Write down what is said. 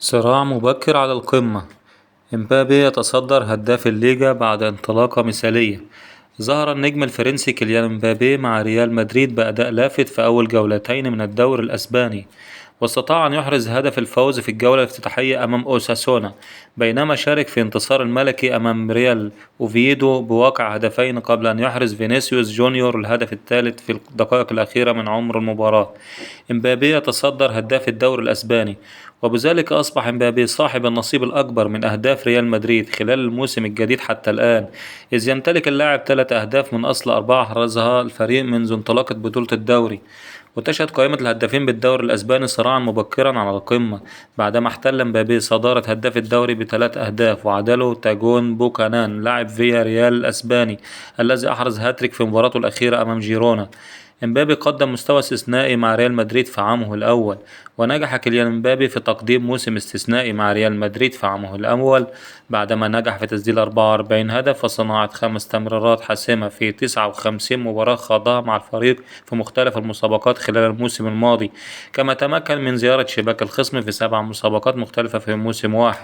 صراع مبكر على القمة، إمبابي يتصدر هداف الليجا بعد انطلاقة مثالية. ظهر النجم الفرنسي كيليان إمبابي مع ريال مدريد بأداء لافت في أول جولتين من الدوري الأسباني، واستطاع أن يحرز هدف الفوز في الجولة الافتتاحية أمام أوساسونا، بينما شارك في انتصار الملكي أمام ريال أوفيدو بواقع هدفين قبل أن يحرز فينيسيوس جونيور الهدف الثالث في الدقائق الأخيرة من عمر المباراة. إمبابي يتصدر هداف الدوري الأسباني، وبذلك أصبح إمبابي صاحب النصيب الأكبر من أهداف ريال مدريد خلال الموسم الجديد حتى الآن، إذ يمتلك اللاعب 3 أهداف من أصل 4 أحرزها الفريق منذ انطلاقة بطولة الدوري. وتشهد قائمة الهدافين بالدوري الأسباني صراعا مبكرا على القمة، بعدما احتل امبابي صدارة هداف الدوري بثلاث أهداف وعدله تاجون بوكانان لاعب فيا ريال الأسباني الذي أحرز هاتريك في مباراته الأخيرة أمام جيرونا. امبابي قدم مستوى استثنائي مع ريال مدريد في عامه الأول، ونجح كيليان امبابي في تقديم موسم استثنائي مع ريال مدريد في عامه الأول، بعدما نجح في تسجيل 44 هدف وصناعة 5 تمريرات حاسمة في 59 مباراة خاضها مع الفريق في مختلف المسابقات خلال الموسم الماضي، كما تمكن من زيارة شباك الخصم في 7 مسابقات مختلفة في موسم واحد.